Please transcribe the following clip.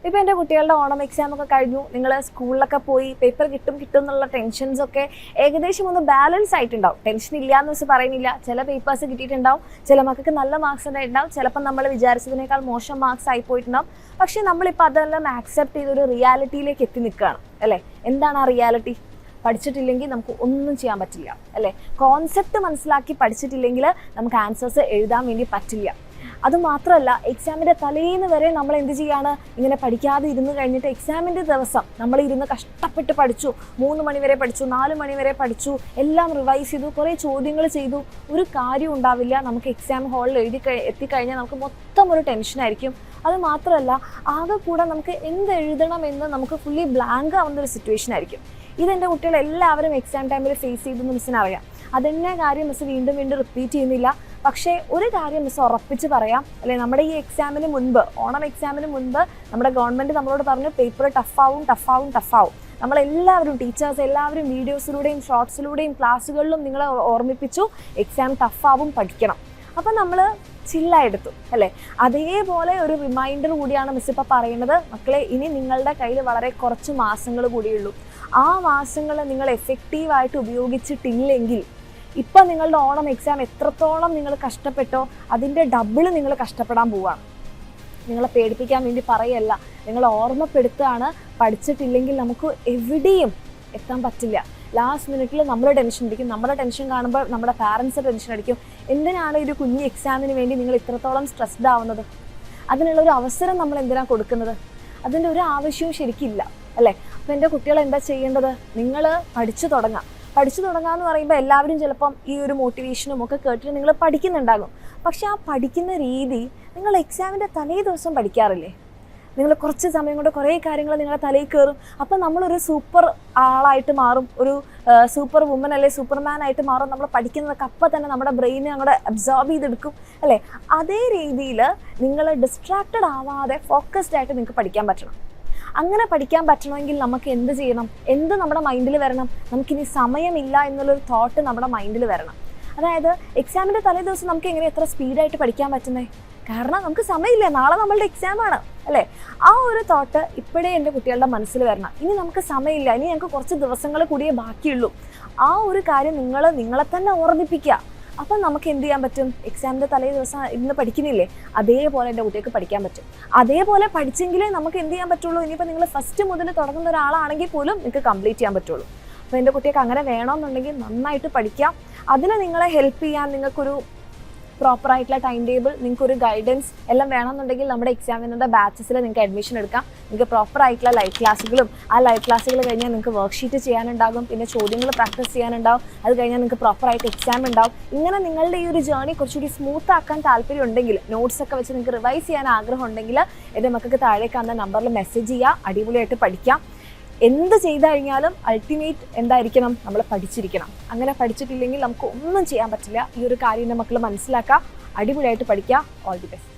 ഇപ്പോൾ എൻ്റെ കുട്ടികളുടെ ഓണം എക്സാം ഒക്കെ കഴിഞ്ഞു, നിങ്ങൾ സ്കൂളിലൊക്കെ പോയി പേപ്പർ കിട്ടും എന്നുള്ള ടെൻഷൻസ് ഒക്കെ ഏകദേശം ഒന്ന് ബാലൻസ് ആയിട്ടുണ്ടാവും. ടെൻഷൻ ഇല്ലയെന്ന് വെച്ച് പറയുന്നില്ല. ചില പേപ്പേഴ്സ് കിട്ടിയിട്ടുണ്ടാവും, ചില മക്കൾക്ക് നല്ല മാർക്സ് ഉണ്ടായിട്ടുണ്ടാവും, ചിലപ്പോൾ നമ്മൾ വിചാരിച്ചതിനേക്കാൾ മോശം മാർക്സ് ആയി പോയിട്ടുണ്ടാവും. പക്ഷേ നമ്മളിപ്പോൾ അതെല്ലാം ആക്സെപ്റ്റ് ചെയ്തൊരു റിയാലിറ്റിയിലേക്ക് എത്തി നിൽക്കുകയാണ് അല്ലേ. എന്താണ് ആ റിയാലിറ്റി? പഠിച്ചിട്ടില്ലെങ്കിൽ നമുക്ക് ഒന്നും ചെയ്യാൻ പറ്റില്ല അല്ലേ. കോൺസെപ്റ്റ് മനസ്സിലാക്കി പഠിച്ചിട്ടില്ലെങ്കിൽ നമുക്ക് ആൻസേഴ്സ് എഴുതാൻ വേണ്ടി പറ്റില്ല. അതുമാത്രമല്ല, എക്സാമിൻ്റെ തലേന്ന് വരെ നമ്മൾ എന്ത് ചെയ്യാണ്, ഇങ്ങനെ പഠിക്കാതെ ഇരുന്ന് കഴിഞ്ഞിട്ട് എക്സാമിൻ്റെ ദിവസം നമ്മൾ ഇരുന്ന് കഷ്ടപ്പെട്ട് പഠിച്ചു, 3 മണി വരെ പഠിച്ചു, 4 മണി വരെ പഠിച്ചു, എല്ലാം റിവൈസ് ചെയ്തു, കുറേ ചോദ്യങ്ങൾ ചെയ്തു, ഒരു കാര്യം ഉണ്ടാവില്ല. നമുക്ക് എക്സാം ഹാളിൽ എത്തിക്കഴിഞ്ഞാൽ നമുക്ക് മൊത്തം ഒരു ടെൻഷനായിരിക്കും. അത് മാത്രമല്ല, ആകെ കൂടെ നമുക്ക് എന്ത് എഴുതണമെന്ന് നമുക്ക് ഫുള്ളി ബ്ലാങ്ക് ആവുന്ന ഒരു സിറ്റുവേഷൻ ആയിരിക്കും. ഇതെൻ്റെ കുട്ടികൾ എല്ലാവരും എക്സാം ടൈമിൽ ഫേസ് ചെയ്തെന്ന് മിസ്സിനറിയാം. അതെന്നെ കാര്യം മിസ് വീണ്ടും റിപ്പീറ്റ് ചെയ്യുന്നില്ല. പക്ഷേ ഒരു കാര്യം മിസ് ഉറപ്പിച്ച് പറയാം അല്ലെ, നമ്മുടെ ഈ എക്സാമിന് മുൻപ്, ഓണം എക്സാമിന് മുൻപ് നമ്മുടെ ഗവൺമെൻറ് നമ്മളോട് പറഞ്ഞു പേപ്പർ ടഫാവും. നമ്മളെല്ലാവരും, ടീച്ചേഴ്സ് എല്ലാവരും വീഡിയോസിലൂടെയും ഷോർട്സിലൂടെയും ക്ലാസ്സുകളിലും നിങ്ങളെ ഓർമ്മിപ്പിച്ചു എക്സാം ടഫാവും, പഠിക്കണം. അപ്പം നമ്മൾ ചില്ലായെടുത്തു അല്ലേ. അതേപോലെ ഒരു റിമൈൻഡർ കൂടിയാണ് മിസ് ഇപ്പോൾ പറയുന്നത്. മക്കളെ, ഇനി നിങ്ങളുടെ കയ്യിൽ വളരെ കുറച്ച് മാസങ്ങൾ കൂടിയുള്ളൂ. ആ മാസങ്ങൾ നിങ്ങൾ എഫക്റ്റീവായിട്ട് ഉപയോഗിച്ചിട്ടില്ലെങ്കിൽ ഇപ്പം നിങ്ങളുടെ ഓണം എക്സാം എത്രത്തോളം നിങ്ങൾ കഷ്ടപ്പെട്ടോ അതിൻ്റെ ഡബിൾ നിങ്ങൾ കഷ്ടപ്പെടാൻ പോവുകയാണ്. നിങ്ങളെ പേടിപ്പിക്കാൻ വേണ്ടി പറയല്ല, നിങ്ങൾ ഓർമ്മപ്പെടുത്തുകയാണ്. പഠിച്ചിട്ടില്ലെങ്കിൽ നമുക്ക് എവിടെയും എത്താൻ പറ്റില്ല. ലാസ്റ്റ് മിനിറ്റിൽ നമ്മൾ ടെൻഷൻ അടിക്കും. നമ്മുടെ ടെൻഷൻ കാണുമ്പോൾ നമ്മുടെ പാരൻസ് ടെൻഷൻ അടിക്കും. എന്തിനാണ് ഒരു കുഞ്ഞ് എക്സാമിന് വേണ്ടി നിങ്ങൾ ഇത്രത്തോളം സ്ട്രെസ്ഡ് ആവുന്നത്? അതിനുള്ളൊരു അവസരം നമ്മൾ എന്തിനാണ് കൊടുക്കുന്നത്? അതിൻ്റെ ഒരു ആവശ്യവും ശരിക്കില്ല അല്ലേ. അപ്പോൾ എൻ്റെ കുട്ടികൾ എന്താ ചെയ്യേണ്ടത്? നിങ്ങൾ പഠിച്ചു തുടങ്ങാമെന്ന് പറയുമ്പോൾ എല്ലാവരും ചിലപ്പം ഈ ഒരു മോട്ടിവേഷനും ഒക്കെ കേട്ടിട്ട് നിങ്ങൾ പഠിക്കുന്നുണ്ടാകും. പക്ഷെ ആ പഠിക്കുന്ന രീതി നിങ്ങൾ എക്സാമിൻ്റെ തലേ ദിവസം പഠിക്കാറില്ലേ? നിങ്ങൾ കുറച്ച് സമയം കൊണ്ട് കുറേ കാര്യങ്ങൾ നിങ്ങളുടെ തലയിൽ കയറും. അപ്പം നമ്മളൊരു സൂപ്പർ ആളായിട്ട് മാറും, ഒരു സൂപ്പർ വുമൻ അല്ലെ സൂപ്പർമാൻ ആയിട്ട് മാറും. നമ്മൾ പഠിക്കുന്നതൊക്കെ അപ്പം തന്നെ നമ്മുടെ ബ്രെയിനെ അങ്ങോട്ട് അബ്സോർബ് ചെയ്തെടുക്കും അല്ലേ. അതേ രീതിയിൽ നിങ്ങൾ ഡിസ്ട്രാക്റ്റഡ് ആവാതെ ഫോക്കസ്ഡ് ആയിട്ട് നിങ്ങൾക്ക് പഠിക്കാൻ പറ്റണം. അങ്ങനെ പഠിക്കാൻ പറ്റണമെങ്കിൽ നമുക്ക് എന്ത് ചെയ്യണം? എന്ത് നമ്മുടെ മൈൻഡിൽ വരണം? നമുക്കിനി സമയമില്ല എന്നുള്ളൊരു തോട്ട് നമ്മുടെ മൈൻഡിൽ വരണം. അതായത് എക്സാമിൻ്റെ തലേ ദിവസം നമുക്ക് എങ്ങനെ എത്ര സ്പീഡായിട്ട് പഠിക്കാൻ പറ്റുന്നത്? കാരണം നമുക്ക് സമയമില്ല, നാളെ നമ്മളുടെ എക്സാമാണ് അല്ലേ. ആ ഒരു തോട്ട് ഇപ്പോഴേ എൻ്റെ കുട്ടികളുടെ മനസ്സിൽ വരണം. ഇനി നമുക്ക് സമയമില്ല, ഇനി ഞങ്ങൾക്ക് കുറച്ച് ദിവസങ്ങൾ കൂടിയേ ബാക്കിയുള്ളൂ. ആ ഒരു കാര്യം നിങ്ങളെ തന്നെ ഓർമ്മിപ്പിക്കുക. അപ്പം നമുക്ക് എന്ത് ചെയ്യാൻ പറ്റും? എക്സാമിൻ്റെ തലേ ദിവസം ഇന്ന് പഠിക്കുന്നില്ലേ, അതേപോലെ എൻ്റെ കുട്ടികൾക്ക് പഠിക്കാൻ പറ്റും. അതേപോലെ പഠിച്ചെങ്കിലേ നമുക്ക് എന്ത് ചെയ്യാൻ പറ്റുള്ളൂ. ഇനിയിപ്പോൾ നിങ്ങൾ ഫസ്റ്റ് മുതൽ തുടങ്ങുന്ന ഒരാളാണെങ്കിൽ പോലും നിങ്ങൾക്ക് കംപ്ലീറ്റ് ചെയ്യാൻ പറ്റുള്ളൂ. അപ്പോൾ എൻ്റെ കുട്ടികൾക്ക് അങ്ങനെ വേണമെന്നുണ്ടെങ്കിൽ നന്നായിട്ട് പഠിക്കാം. അതിന് നിങ്ങളെ ഹെൽപ്പ് ചെയ്യാൻ നിങ്ങൾക്കൊരു പ്രോപ്പറായിട്ടുള്ള ടൈം ടേബിൾ, നിങ്ങൾക്കൊരു ഗൈഡൻസ് എല്ലാം വേണമെന്നുണ്ടെങ്കിൽ നമ്മുടെ എക്സാമിൻ്റെ ബാച്ചസിൽ നിങ്ങൾക്ക് അഡ്മിഷൻ എടുക്കാം. നിങ്ങൾക്ക് പ്രോപ്പറായിട്ടുള്ള ലൈവ് ക്ലാസ്സുകളും, ആ ലൈവ് ക്ലാസ്സുകൾ കഴിഞ്ഞാൽ നിങ്ങൾക്ക് വർക്ക്ഷീറ്റ് ചെയ്യാനുണ്ടാകും, പിന്നെ ചോദ്യങ്ങൾ പ്രാക്ടീസ് ചെയ്യാനുണ്ടാവും. അത് കഴിഞ്ഞാൽ നിങ്ങൾക്ക് പ്രോപ്പറായിട്ട് എക്സാം ഉണ്ടാവും. ഇങ്ങനെ നിങ്ങളുടെ ഈ ഒരു ജേർണി കുറച്ചുകൂടി സ്മൂത്ത് ആക്കാൻ താല്പര്യം ഉണ്ടെങ്കിൽ, നോട്ട്സ് ഒക്കെ വെച്ച് നിങ്ങൾക്ക് റിവൈസ് ചെയ്യാൻ ആഗ്രഹം ഉണ്ടെങ്കിൽ എൻ്റെ മക്കൾക്ക് താഴെ കാണുന്ന നമ്പറിൽ മെസ്സേജ് ചെയ്യുക. അടിപൊളിയായിട്ട് പഠിക്കാം. എന്ത് ചെയ്തു കഴിഞ്ഞാലും അൾട്ടിമേറ്റ് എന്തായിരിക്കണം? നമ്മൾ പഠിച്ചിരിക്കണം. അങ്ങനെ പഠിച്ചിട്ടില്ലെങ്കിൽ നമുക്ക് ഒന്നും ചെയ്യാൻ പറ്റില്ല. ഈ ഒരു കാര്യം എൻ്റെ മക്കൾ മനസ്സിലാക്കുക. അടിപൊളിയായിട്ട് പഠിക്കുക. All the best.